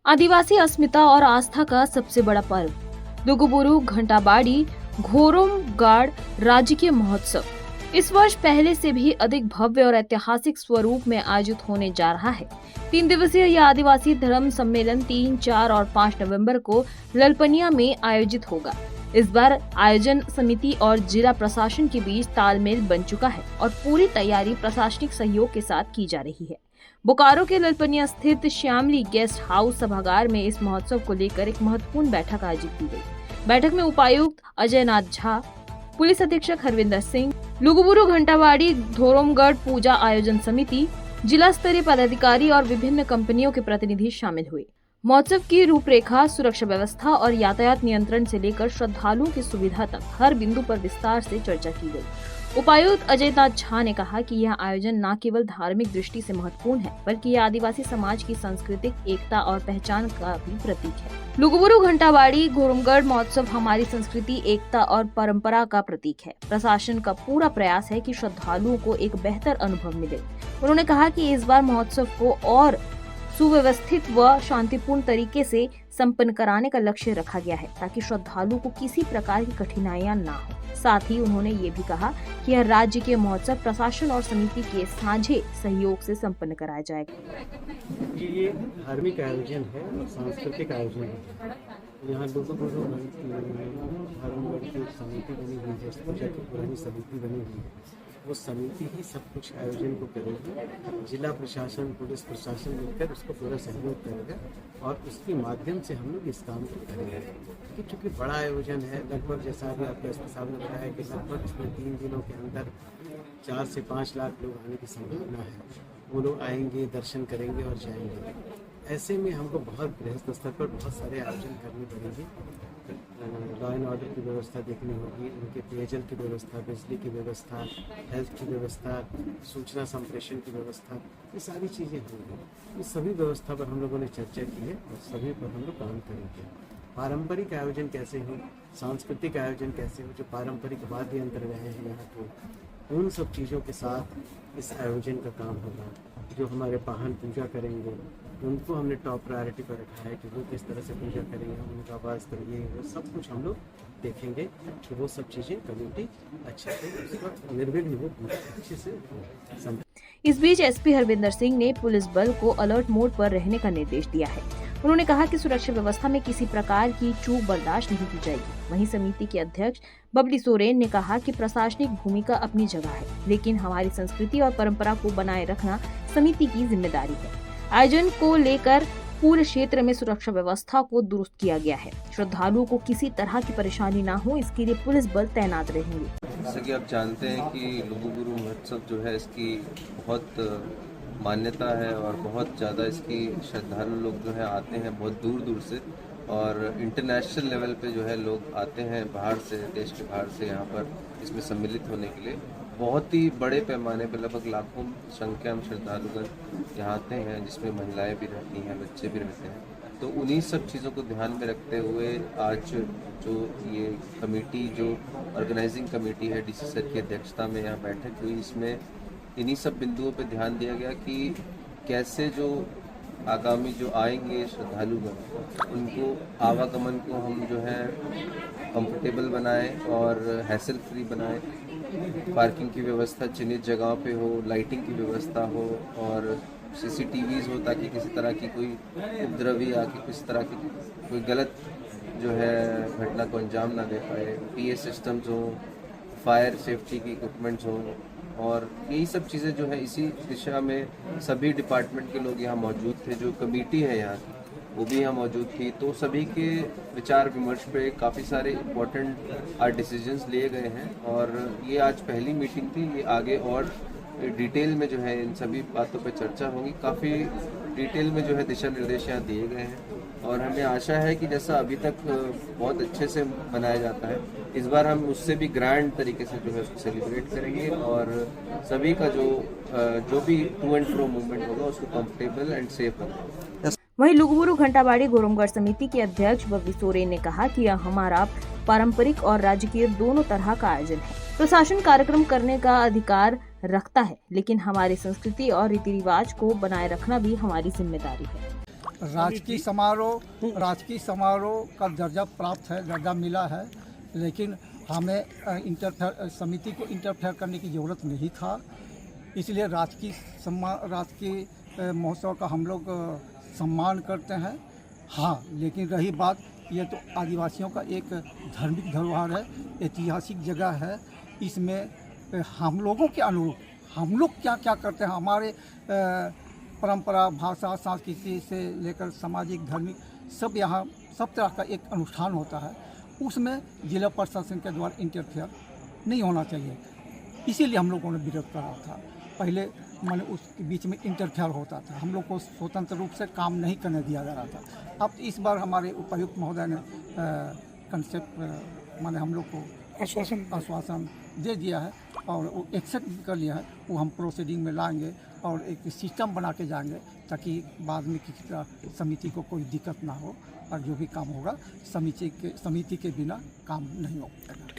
आदिवासी अस्मिता और आस्था का सबसे बड़ा पर्व लुगुबुरु घंटाबाड़ी घोरमगाड़ राजकीय महोत्सव इस वर्ष पहले से भी अधिक भव्य और ऐतिहासिक स्वरूप में आयोजित होने जा रहा है। 3 दिवसीय यह आदिवासी धर्म सम्मेलन 3, 4 और 5 नवंबर को ललपनिया में आयोजित होगा। इस बार आयोजन समिति और जिला प्रशासन के बीच तालमेल बन चुका है और पूरी तैयारी प्रशासनिक सहयोग के साथ की जा रही है। बोकारो के ललपनिया स्थित श्यामली गेस्ट हाउस सभागार में इस महोत्सव को लेकर एक महत्वपूर्ण बैठक आयोजित की गई। बैठक में उपायुक्त अजय नाथ झा, पुलिस अधीक्षक हरविंदर सिंह, लुगुबुरु घंटाबाड़ी धोरमगढ़ पूजा आयोजन समिति, जिला स्तरीय पदाधिकारी और विभिन्न कंपनियों के प्रतिनिधि शामिल हुए। महोत्सव की रूपरेखा, सुरक्षा व्यवस्था और यातायात नियंत्रण से लेकर श्रद्धालुओं की सुविधा तक हर बिंदु पर विस्तार से चर्चा की गई। उपायुक्त अजय नाथ झा ने कहा कि यह आयोजन न केवल धार्मिक दृष्टि से महत्वपूर्ण है, बल्कि यह आदिवासी समाज की सांस्कृतिक एकता और पहचान का भी प्रतीक है। लुगुबुरु घंटाबाड़ी घोरमगढ़ महोत्सव हमारी संस्कृति, एकता और परंपरा का प्रतीक है। प्रशासन का पूरा प्रयास है कि श्रद्धालुओं को एक बेहतर अनुभव मिले। उन्होंने कहा कि इस बार महोत्सव को और सुव्यवस्थित व शांतिपूर्ण तरीके से संपन्न कराने का लक्ष्य रखा गया है, ताकि श्रद्धालुओं को किसी प्रकार की कठिनाइयां न हो। साथ ही उन्होंने ये भी कहा कि यह राज्य के महोत्सव प्रशासन और समिति के साझे सहयोग से संपन्न कराया जाएगा। ये धार्मिक आयोजन है और सांस्कृतिक आयोजन है। यहाँ लुगुबुरु धर्मगढ़ की समिति बनी हुई है, पूजा की पुरानी समिति बनी हुई है। वो समिति ही सब कुछ आयोजन को करेगी। जिला प्रशासन, पुलिस प्रशासन मिलकर उसको पूरा सहयोग करेगा और उसके माध्यम से हम लोग इस काम को करेंगे। क्योंकि बड़ा आयोजन है, लगभग जैसा अभी आपके एसपी साहब ने बताया कि लगभग इसमें 3 दिनों के अंदर 4 से 5 लाख लोग आने की संभावना है। वो लोग आएंगे, दर्शन करेंगे और जाएंगे। ऐसे में हमको बहुत बृहद स्तर पर बहुत सारे आयोजन करने पड़ेंगे। लॉ एंड ऑर्डर की व्यवस्था देखनी होगी, उनके पेयजल की व्यवस्था, बिजली की व्यवस्था, हेल्थ की व्यवस्था, सूचना संप्रेषण की व्यवस्था, ये सारी चीज़ें होंगी। इस सभी व्यवस्था पर हम लोगों ने चर्चा की है और सभी पर हम लोग काम करेंगे। पारंपरिक आयोजन कैसे हो, सांस्कृतिक आयोजन कैसे हो, जो पारंपरिक वाद्य यंत्र रहे हैं यहाँ के, उन सब चीज़ों के साथ इस आयोजन का काम होगा। जो हमारे पाहन पूजा करेंगे उनको हमने टॉप प्रायोरिटी पर रखा है कि वो किस तरह से पूजा करेंगे, उनका आवाज़ करेंगे, वो सब कुछ हम लोग देखेंगे कि वो सब चीज़ें कमेटी अच्छे से उसका निर्विघ्न हो, अच्छे से। इस बीच एसपी हरविंदर सिंह ने पुलिस बल को अलर्ट मोड पर रहने का निर्देश दिया है। उन्होंने कहा कि सुरक्षा व्यवस्था में किसी प्रकार की चूक बर्दाश्त नहीं की जाएगी। वहीं समिति के अध्यक्ष बबली सोरेन ने कहा कि प्रशासनिक भूमिका अपनी जगह है, लेकिन हमारी संस्कृति और परंपरा को बनाए रखना समिति की जिम्मेदारी है। आयोजन को लेकर पूरे क्षेत्र में सुरक्षा व्यवस्था को दुरुस्त किया गया है। श्रद्धालुओं को किसी तरह की परेशानी न हो, इसके लिए पुलिस बल तैनात रहेंगे। जैसे कि आप जानते हैं कि लुगुबुरु महोत्सव जो है, इसकी बहुत मान्यता है और बहुत ज़्यादा इसकी श्रद्धालु लोग जो है आते हैं बहुत दूर दूर से, और इंटरनेशनल लेवल पे जो है लोग आते हैं बाहर से, देश के बाहर से यहाँ पर इसमें सम्मिलित होने के लिए। बहुत ही बड़े पैमाने पर लगभग लाखों संख्या में श्रद्धालुगण यहाँ आते हैं, जिसमें महिलाएं भी रहती हैं, बच्चे भी रहते हैं। तो उन्हीं सब चीज़ों को ध्यान में रखते हुए आज जो ये कमेटी, जो ऑर्गेनाइजिंग कमेटी है, डीसी सर की अध्यक्षता में यहाँ बैठक हुई। इसमें इन्हीं सब बिंदुओं पर ध्यान दिया गया कि कैसे जो आगामी जो आएंगे श्रद्धालुगण, उनको आवागमन को हम जो है कंफर्टेबल बनाएं और हैसल फ्री बनाएं। पार्किंग की व्यवस्था चिन्हित जगहों पे हो, लाइटिंग की व्यवस्था हो और CCTVs हो, ताकि किसी तरह की कोई उपद्रवी आके किसी तरह की कोई गलत जो है घटना को अंजाम ना दे पाए। PA सिस्टम्स हो, फायर सेफ्टी की इक्विपमेंट्स हो, और यही सब चीज़ें जो है इसी दिशा में सभी डिपार्टमेंट के लोग यहाँ मौजूद थे। जो कमेटी है यहाँ की वो भी यहाँ मौजूद थी। तो सभी के विचार विमर्श पे काफ़ी सारे इम्पोर्टेंट डिसीजंस लिए गए हैं और ये आज पहली मीटिंग थी। ये आगे और डिटेल में जो है इन सभी बातों पे चर्चा होगी। काफ़ी डिटेल में जो है दिशा निर्देश यहाँ दिए गए हैं और हमें आशा है कि जैसा अभी तक बहुत अच्छे से मनाया जाता है, इस बार हम उससे भी ग्रैंड तरीके से जो है उसको सेलिब्रेट करेंगे और सभी का जो भी टू एंड फ्रो मूवमेंट होगा उसको कंफर्टेबल एंड सेफ होगा। वहीं लुगुबुरु घंटाबाड़ी घोरमगढ़ समिति के अध्यक्ष बबली सोरेन ने कहा कि यह हमारा पारंपरिक और राजकीय दोनों तरह का आयोजन है। प्रशासन कार्यक्रम करने का अधिकार रखता है, लेकिन हमारी संस्कृति और रीति रिवाज को बनाए रखना भी हमारी जिम्मेदारी है। राजकीय समारोह का दर्जा प्राप्त है, दर्जा मिला है, लेकिन हमें समिति को इंटरफेयर करने की ज़रूरत नहीं था। इसलिए राजकीय महोत्सव का हम लोग सम्मान करते हैं। हाँ, लेकिन रही बात, ये तो आदिवासियों का एक धार्मिक धरोहर है, ऐतिहासिक जगह है। इसमें हम लोगों के अनुरूप हम लोग क्या क्या करते हैं, हमारे परंपरा, भाषा, संस्कृति से लेकर सामाजिक, धार्मिक सब यहाँ सब तरह का एक अनुष्ठान होता है। उसमें जिला प्रशासन के द्वारा इंटरफेयर नहीं होना चाहिए, इसीलिए हम लोगों ने विरोध करा था। पहले मैंने उसके बीच में इंटरफेयर होता था, हम लोग को स्वतंत्र रूप से काम नहीं करने दिया जा रहा था। अब इस बार हमारे उपायुक्त महोदय ने कंसेप्ट माने हम लोग को आश्वासन दे दिया है और वो एक्सेप्ट कर लिया है। वो हम प्रोसीडिंग में लाएंगे और एक सिस्टम बना के जाएंगे, ताकि बाद में किसी तरह समिति को कोई दिक्कत ना हो और जो भी काम होगा समिति के बिना काम नहीं हो पाएगा।